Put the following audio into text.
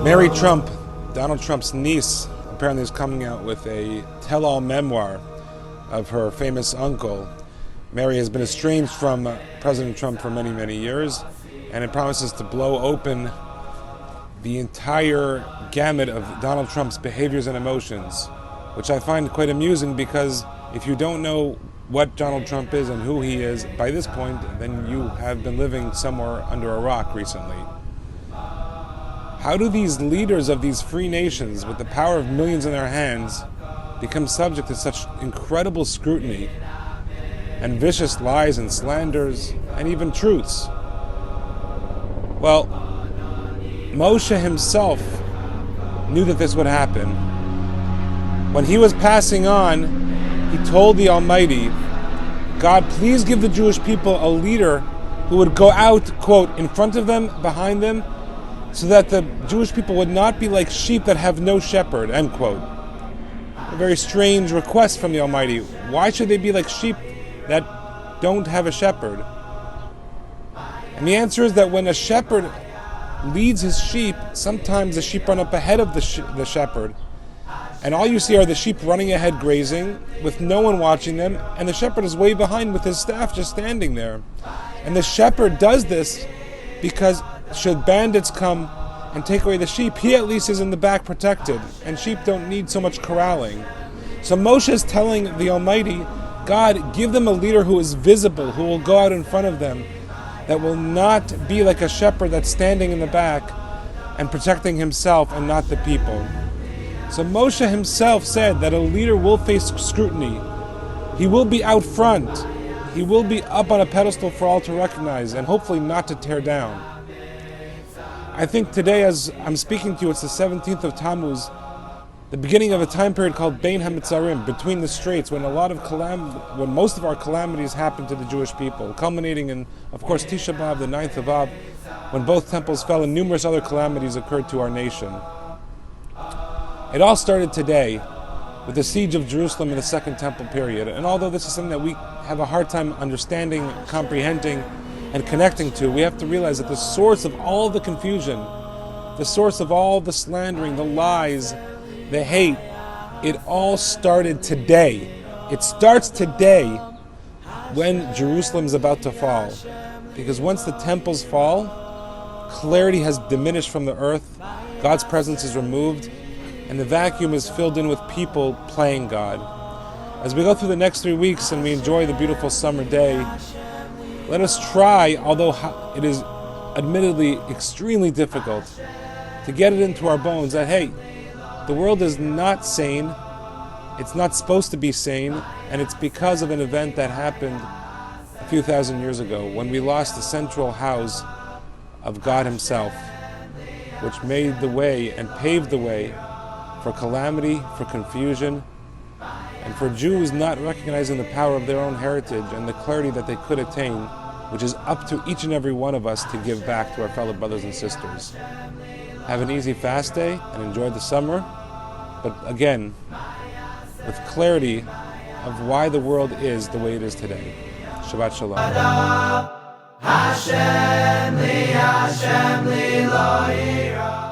Mary Trump, Donald Trump's niece, apparently is coming out with a tell-all memoir of her famous uncle. Mary has been estranged from President Trump for many, many years, and it promises to blow open the entire gamut of Donald Trump's behaviors and emotions, which I find quite amusing because if you don't know what Donald Trump is and who he is by this point, then you have been living somewhere under a rock recently. How do these leaders of these free nations, with the power of millions in their hands, become subject to such incredible scrutiny and vicious lies and slanders and even truths? Well, Moshe himself knew that this would happen. When he was passing on, he told the Almighty, God, please give the Jewish people a leader who would go out, quote, in front of them, behind them, so that the Jewish people would not be like sheep that have no shepherd, end quote. A very strange request from the Almighty. Why should they be like sheep that don't have a shepherd? And the answer is that when a shepherd leads his sheep, sometimes the sheep run up ahead of the shepherd, and all you see are the sheep running ahead grazing with no one watching them, and the shepherd is way behind with his staff just standing there. And the shepherd does this because should bandits come and take away the sheep, he at least is in the back protected, and sheep don't need so much corralling. So Moshe is telling the Almighty, God, give them a leader who is visible, who will go out in front of them, that will not be like a shepherd that's standing in the back and protecting himself and not the people. So Moshe himself said that a leader will face scrutiny. He will be out front. He will be up on a pedestal for all to recognize and hopefully not to tear down. I think today, as I'm speaking to you, it's the 17th of Tammuz, the beginning of a time period called Bein HaMetzarim, between the straits, when when most of our calamities happened to the Jewish people, culminating in, of course, Tisha B'Av, the 9th of Av, when both temples fell and numerous other calamities occurred to our nation. It all started today with the siege of Jerusalem in the Second Temple period, and although this is something that we have a hard time understanding, comprehending, and connecting to, we have to realize that the source of all the confusion, the source of all the slandering, the lies, the hate, it all started today. It starts today when Jerusalem is about to fall. Because once the temples fall, clarity has diminished from the earth, God's presence is removed, and the vacuum is filled in with people playing God. As we go through the next 3 weeks and we enjoy the beautiful summer day, let us try, although it is admittedly extremely difficult, to get it into our bones that, hey, the world is not sane, it's not supposed to be sane, and it's because of an event that happened a few thousand years ago when we lost the central house of God Himself, which made the way and paved the way for calamity, for confusion, and for Jews not recognizing the power of their own heritage and the clarity that they could attain, which is up to each and every one of us to give back to our fellow brothers and sisters. Have an easy fast day and enjoy the summer, but again, with clarity of why the world is the way it is today. Shabbat Shalom. Hashem li lo yira.